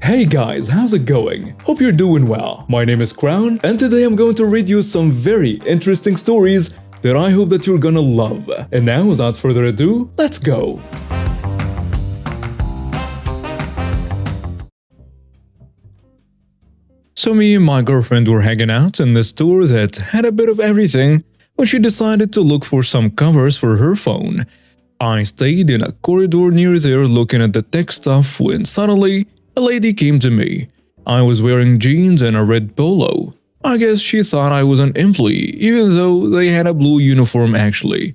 Hey guys, how's it going? Hope you're doing well. My name is Crown, and today I'm going to read you some very interesting stories that I hope that you're gonna love. And now, without further ado, let's go! So me and my girlfriend were hanging out in this store that had a bit of everything when she decided to look for some covers for her phone. I stayed in a corridor near there looking at the tech stuff when suddenly a lady came to me. I was wearing jeans and a red polo. I guess she thought I was an employee, even though they had a blue uniform actually.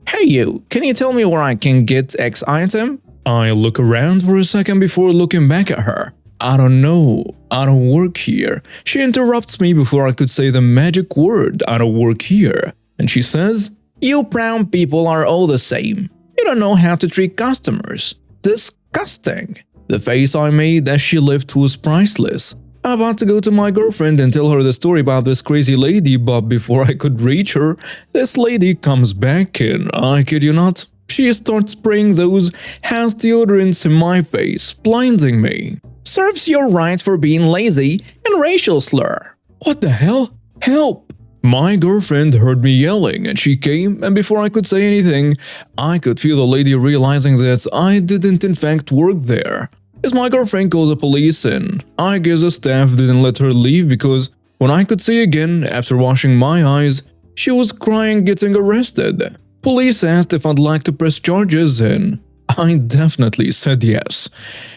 Hey you, can you tell me where I can get X item? I look around for a second before looking back at her. I don't know, I don't work here. She interrupts me before I could say the magic word, I don't work here. And she says, You brown people are all the same. You don't know how to treat customers. Disgusting. The face I made as she left was priceless. I'm about to go to my girlfriend and tell her the story about this crazy lady, but before I could reach her, this lady comes back and, I kid you not, she starts spraying those house deodorants in my face, blinding me. Serves you right for being lazy and racial slur. What the hell? Help! My girlfriend heard me yelling and she came, and before I could say anything, I could feel the lady realizing that I didn't in fact work there. As my girlfriend calls the police and I guess the staff didn't let her leave because when I could see again after washing my eyes, she was crying getting arrested. Police asked if I'd like to press charges and I definitely said yes.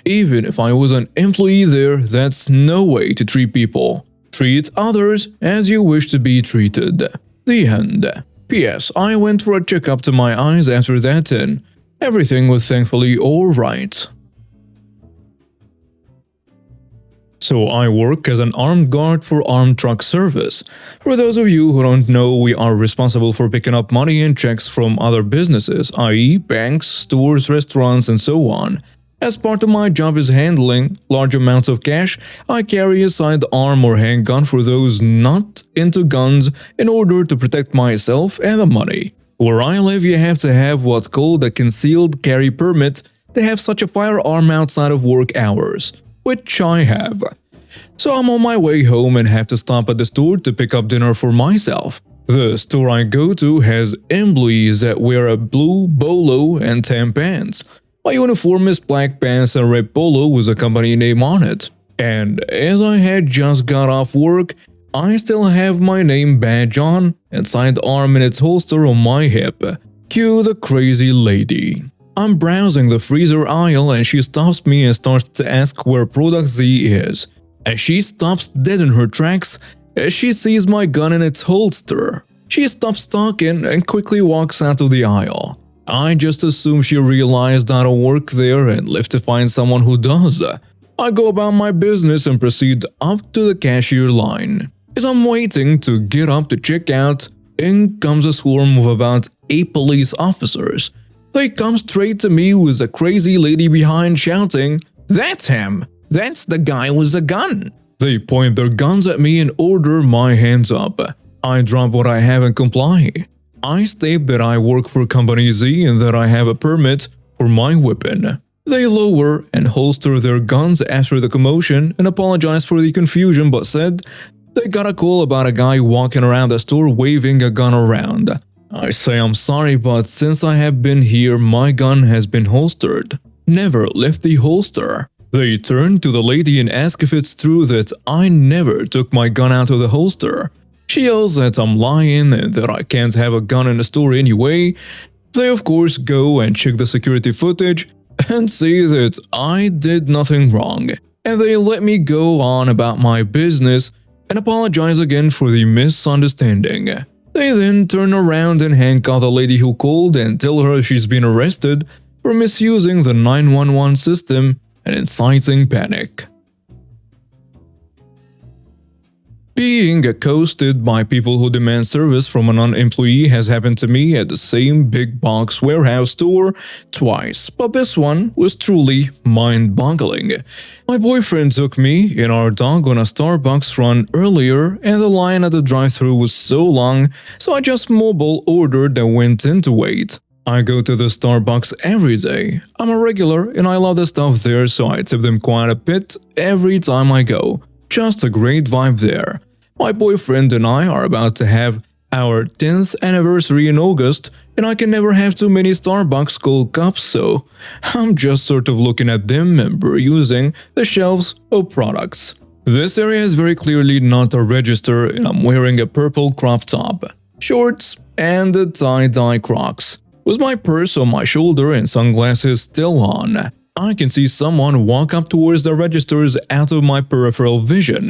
Even if I was an employee there, that's no way to treat people. Treat others as you wish to be treated. The end. P.S. I went for a checkup to my eyes after that and everything was thankfully alright. So I work as an armed guard for armed truck service. For those of you who don't know, we are responsible for picking up money and checks from other businesses, i.e. banks, stores, restaurants, and so on. As part of my job is handling large amounts of cash, I carry a sidearm or handgun for those not into guns in order to protect myself and the money. Where I live, you have to have what's called a concealed carry permit to have such a firearm outside of work hours, which I have. So I'm on my way home and have to stop at the store to pick up dinner for myself. The store I go to has employees that wear a blue bolo and tan pants. My uniform is black pants and red polo with a company name on it. And as I had just got off work, I still have my name badge on and sidearm in its holster on my hip. Cue the crazy lady. I'm browsing the freezer aisle and she stops me and starts to ask where product Z is. As she stops dead in her tracks as she sees my gun in its holster. She stops talking and quickly walks out of the aisle. I just assume she realized I don't work there and left to find someone who does. I go about my business and proceed up to the cashier line. As I'm waiting to get up to check out, in comes a swarm of about 8 police officers. They come straight to me with a crazy lady behind shouting, That's him! That's the guy with the gun! They point their guns at me and order my hands up. I drop what I have and comply. I state that I work for Company Z and that I have a permit for my weapon. They lower and holster their guns after the commotion and apologize for the confusion but said they got a call about a guy walking around the store waving a gun around. I say I'm sorry, but since I have been here, my gun has been holstered. Never left the holster. They turn to the lady and ask if it's true that I never took my gun out of the holster. She yells that I'm lying and that I can't have a gun in the store anyway. They of course go and check the security footage and see that I did nothing wrong. And they let me go on about my business and apologize again for the misunderstanding. They then turn around and handcuff the lady who called and tell her she's been arrested for misusing the 911 system and inciting panic. Being accosted by people who demand service from a non-employee has happened to me at the same big box warehouse store twice, but this one was truly mind-boggling. My boyfriend took me and our dog on a Starbucks run earlier and the line at the drive-thru was so long, so I just mobile ordered and went in to wait. I go to the Starbucks every day. I'm a regular and I love the stuff there, so I tip them quite a bit every time I go. Just a great vibe there. My boyfriend and I are about to have our 10th anniversary in August, and I can never have too many Starbucks Gold cups, so I'm just sort of looking at them and perusing the shelves of products. This area is very clearly not a register, and I'm wearing a purple crop top, shorts, and the tie-dye Crocs. With my purse on my shoulder and sunglasses still on, I can see someone walk up towards the registers out of my peripheral vision.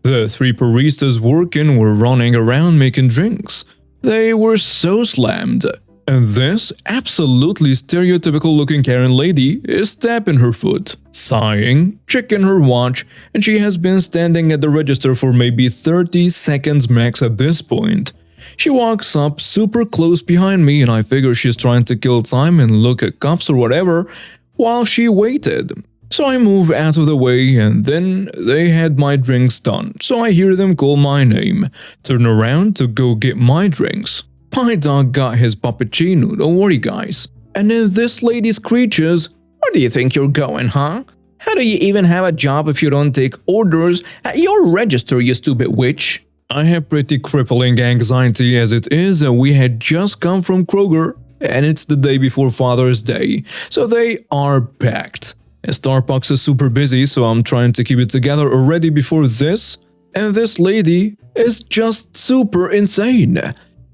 The 3 baristas working were running around making drinks. They were so slammed. And this absolutely stereotypical-looking Karen lady is tapping her foot, sighing, checking her watch, and she has been standing at the register for maybe 30 seconds max at this point. She walks up super close behind me and I figure she's trying to kill time and look at cups or whatever while she waited. So I move out of the way and then they had my drinks done, so I hear them call my name, turn around to go get my drinks. My dog got his puppuccino, don't worry guys. And then this lady screeches, "Where do you think you're going, huh? How do you even have a job if you don't take orders at your register, you stupid witch?" I have pretty crippling anxiety as it is, and we had just come from Kroger, and it's the day before Father's Day, so they are packed. And Starbucks is super busy, so I'm trying to keep it together already before this, and this lady is just super insane.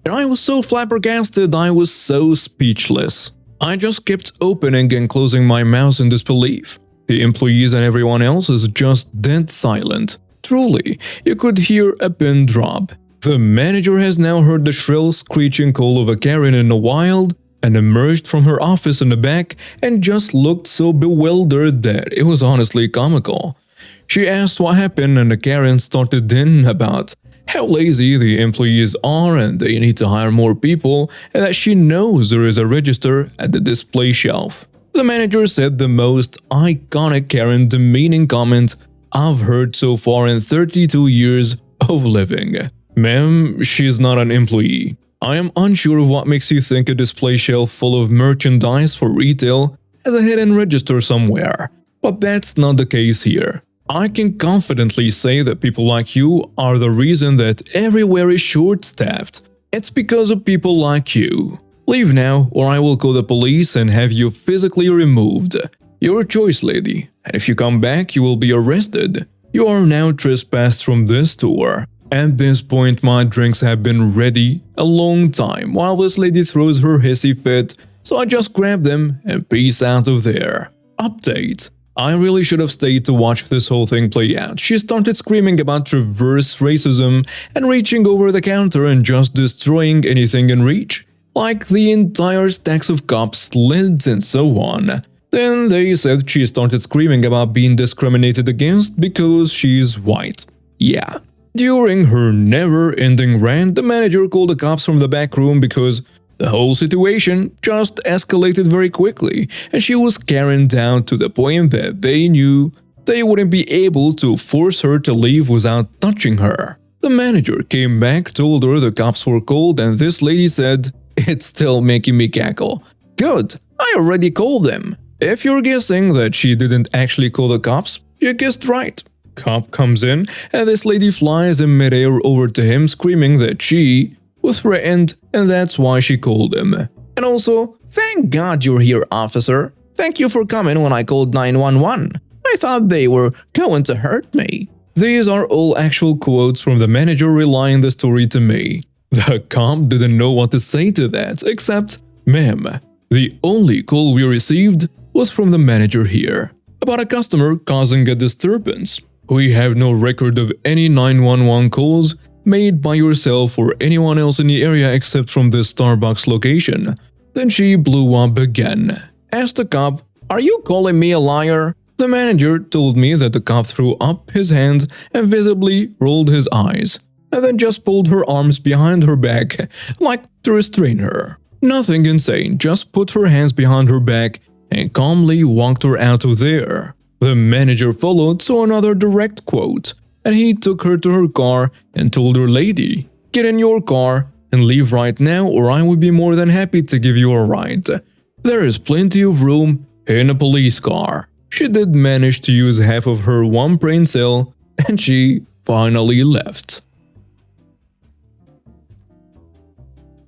And I was so flabbergasted, I was so speechless. I just kept opening and closing my mouth in disbelief. The employees and everyone else is just dead silent. Truly, you could hear a pin drop. The manager has now heard the shrill screeching call of a Karen in the wild and emerged from her office in the back and just looked so bewildered that it was honestly comical. She asked what happened and the Karen started in about how lazy the employees are and they need to hire more people and that she knows there is a register at the display shelf. The manager said the most iconic Karen demeaning comment I've heard so far in 32 years of living. "Ma'am, she's not an employee. I am unsure of what makes you think a display shelf full of merchandise for retail has a hidden register somewhere, but that's not the case here. I can confidently say that people like you are the reason that everywhere is short-staffed. It's because of people like you. Leave now, or I will call the police and have you physically removed. Your choice, lady, and if you come back, you will be arrested. You are now trespassed from this store." At this point, my drinks have been ready a long time while this lady throws her hissy fit, so I just grab them and peace out of there. Update: I really should have stayed to watch this whole thing play out. She started screaming about reverse racism and reaching over the counter and just destroying anything in reach, like the entire stacks of cups, lids, and so on. Then they said she started screaming about being discriminated against because she's white. Yeah. During her never-ending rant, the manager called the cops from the back room because the whole situation just escalated very quickly, and she was Karen down to the point that they knew they wouldn't be able to force her to leave without touching her. The manager came back, told her the cops were called, and this lady said, "It's still making me cackle." Good, I already called them. If you're guessing that she didn't actually call the cops, you guessed right. Cop comes in, and this lady flies in midair over to him screaming that she was threatened and that's why she called him. And also, "Thank God you're here, officer. Thank you for coming when I called 911. I thought they were going to hurt me." These are all actual quotes from the manager relaying the story to me. The cop didn't know what to say to that, except, "Ma'am, the only call we received was from the manager here, about a customer causing a disturbance. We have no record of any 911 calls made by yourself or anyone else in the area except from this Starbucks location." Then she blew up again. Asked the cop, "Are you calling me a liar?" The manager told me that the cop threw up his hands and visibly rolled his eyes, and then just pulled her arms behind her back, like to restrain her. Nothing insane, just put her hands behind her back and calmly walked her out of there. The manager followed, saw another direct quote, and he took her to her car and told her, "Lady, get in your car and leave right now, or I would be more than happy to give you a ride. There is plenty of room in a police car." She did manage to use half of her one brain cell, and she finally left.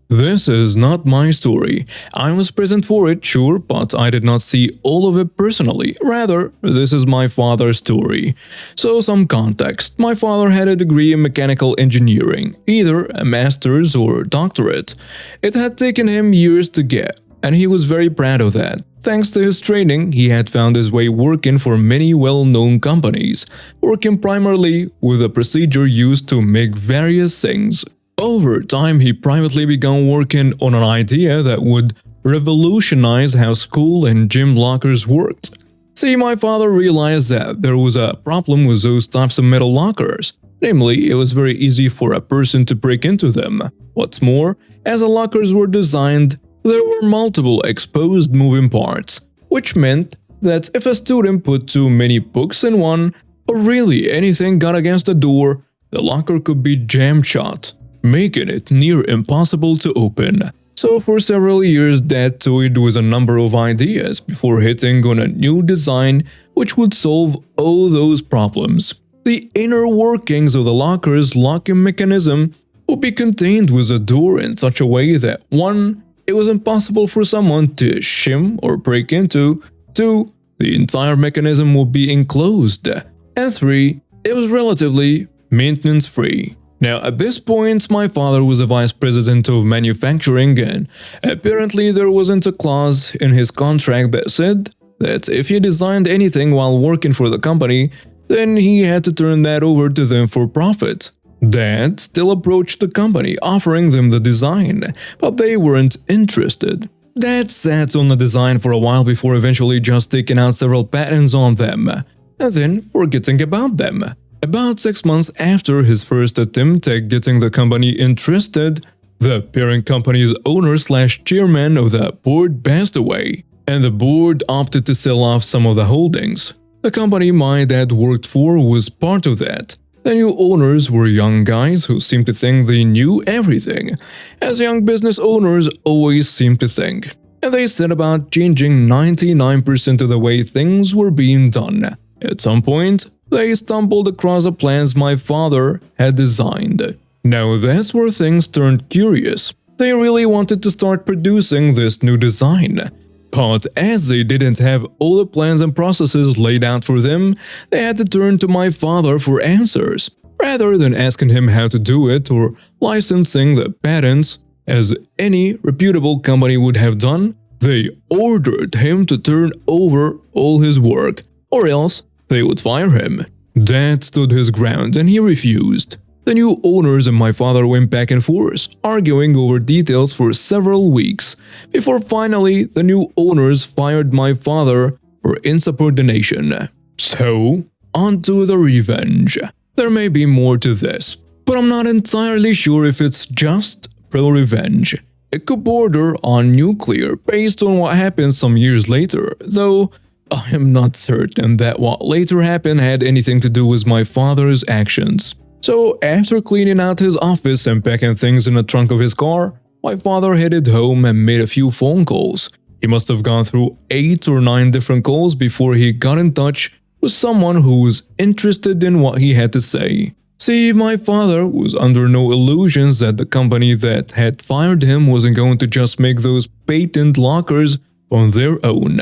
This is not my story. I was present for it, sure, but I did not see all of it personally. Rather, this is my father's story. So, some context. My father had a degree in mechanical engineering, either a master's or doctorate. It had taken him years to get, and he was very proud of that. Thanks to his training, he had found his way working for many well-known companies, working primarily with a procedure used to make various things. Over time, he privately began working on an idea that would revolutionize how school and gym lockers worked. See, my father realized that there was a problem with those types of metal lockers. Namely, it was very easy for a person to break into them. What's more, as the lockers were designed, there were multiple exposed moving parts, which meant that if a student put too many books in one, or really anything got against the door, the locker could be jammed shut, making it near impossible to open. So for several years, Dad toyed with a number of ideas before hitting on a new design which would solve all those problems. The inner workings of the locker's locking mechanism would be contained with a door in such a way that 1. It was impossible for someone to shim or break into, 2. The entire mechanism would be enclosed, and 3. It was relatively maintenance-free. Now, at this point, my father was the vice president of manufacturing, and apparently there wasn't a clause in his contract that said that if he designed anything while working for the company, then he had to turn that over to them for profit. Dad still approached the company, offering them the design, but they weren't interested. Dad sat on the design for a while before eventually just taking out several patents on them, and then forgetting about them. About 6 months after his first attempt at getting the company interested, the parent company's owner/chairman of the board passed away, and the board opted to sell off some of the holdings. The company my dad worked for was part of that. The new owners were young guys who seemed to think they knew everything, as young business owners always seem to think, and they set about changing 99% of the way things were being done. At some point, they stumbled across the plans my father had designed. Now that's where things turned curious. They really wanted to start producing this new design. But as they didn't have all the plans and processes laid out for them, they had to turn to my father for answers. Rather than asking him how to do it or licensing the patents, as any reputable company would have done, they ordered him to turn over all his work, or else they would fire him. Dad stood his ground and he refused. The new owners and my father went back and forth, arguing over details for several weeks, before finally the new owners fired my father for insubordination. So, on to the revenge. There may be more to this, but I'm not entirely sure if it's just pro-revenge. It could border on nuclear based on what happened some years later, though I am not certain that what later happened had anything to do with my father's actions. So, after cleaning out his office and packing things in the trunk of his car, my father headed home and made a few phone calls. He must have gone through 8 or 9 different calls before he got in touch with someone who was interested in what he had to say. See, my father was under no illusions that the company that had fired him wasn't going to just make those patent lockers on their own.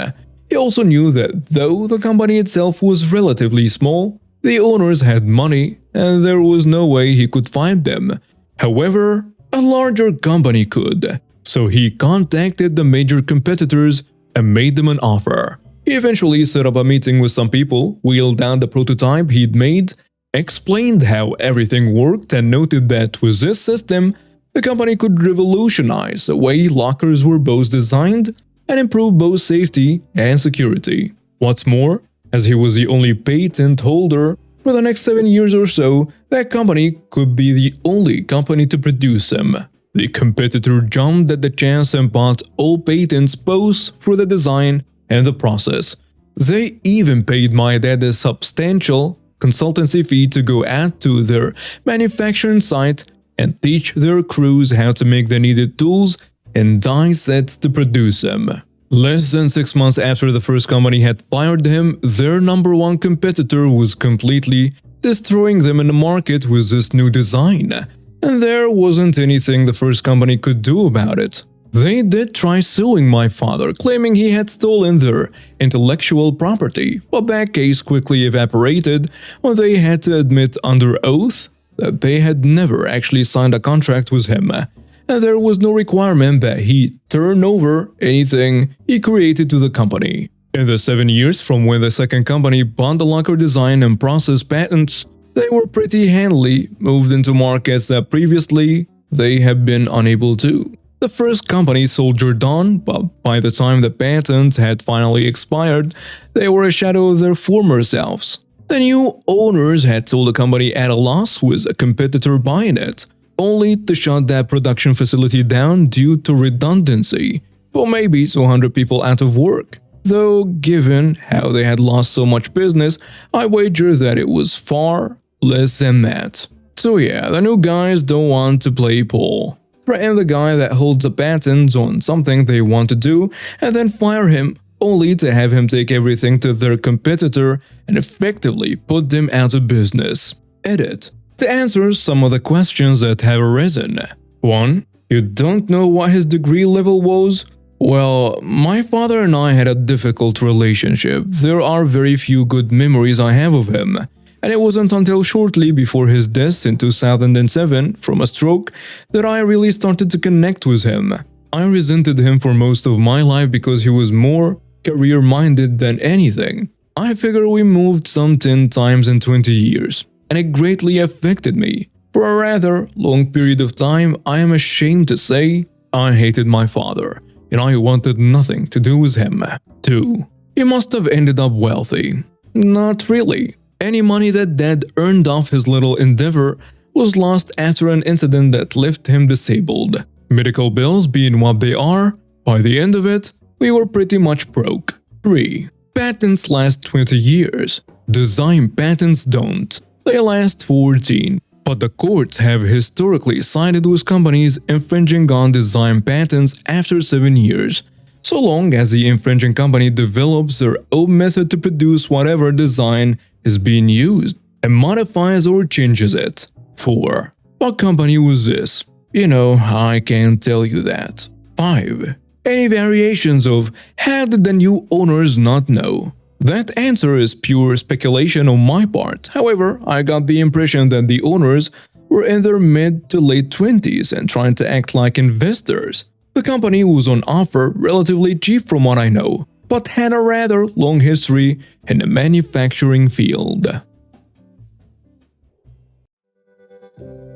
He also knew that though the company itself was relatively small, the owners had money and there was no way he could find them. However, a larger company could. So he contacted the major competitors and made them an offer. He eventually set up a meeting with some people, wheeled down the prototype he'd made, explained how everything worked, and noted that with this system, the company could revolutionize the way lockers were both designed and improve both safety and security. What's more, as he was the only patent holder, for the next 7 years or so, that company could be the only company to produce them. The competitor jumped at the chance and bought all patents both for the design and the process. They even paid my dad a substantial consultancy fee to go out to their manufacturing site and teach their crews how to make the needed tools and die sets to produce them. Less than 6 months after the first company had fired him, their number one competitor was completely destroying them in the market with this new design, and there wasn't anything the first company could do about it. They did try suing my father, claiming he had stolen their intellectual property, but that case quickly evaporated when they had to admit under oath that they had never actually signed a contract with him, and there was no requirement that he turn over anything he created to the company. In the 7 years from when the second company bought the locker design and process patents, they were pretty handily moved into markets that previously they had been unable to. The first company sold Deodrant, but by the time the patent had finally expired, they were a shadow of their former selves. The new owners had sold the company at a loss with a competitor buying it, only to shut that production facility down due to redundancy, for maybe 200 people out of work. Though, given how they had lost so much business, I wager that it was far less than that. So yeah, the new guys don't want to play ball. Threaten the guy that holds a patent on something they want to do, and then fire him, only to have him take everything to their competitor and effectively put them out of business. Edit. To answer some of the questions that have arisen. 1. You don't know what his degree level was? Well, my father and I had a difficult relationship. There are very few good memories I have of him. And it wasn't until shortly before his death in 2007 from a stroke that I really started to connect with him. I resented him for most of my life because he was more career-minded than anything. I figure we moved some 10 times in 20 years, and it greatly affected me. For a rather long period of time, I am ashamed to say I hated my father, and I wanted nothing to do with him. 2. He must have ended up wealthy. Not really. Any money that Dad earned off his little endeavor was lost after an incident that left him disabled. Medical bills being what they are, by the end of it, we were pretty much broke. 3. Patents last 20 years. Design patents don't. They last 14. But the courts have historically sided with companies infringing on design patents after 7 years, so long as the infringing company develops their own method to produce whatever design is being used and modifies or changes it. 4. What company was this? I can't tell you that. 5. Any variations of how did the new owners not know? That answer is pure speculation on my part. However, I got the impression that the owners were in their mid to late 20s and trying to act like investors. The company was on offer relatively cheap from what I know, but had a rather long history in the manufacturing field.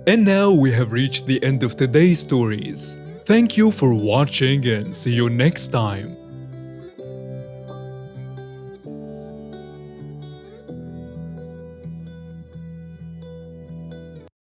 And now we have reached the end of today's stories. Thank you for watching and see you next time.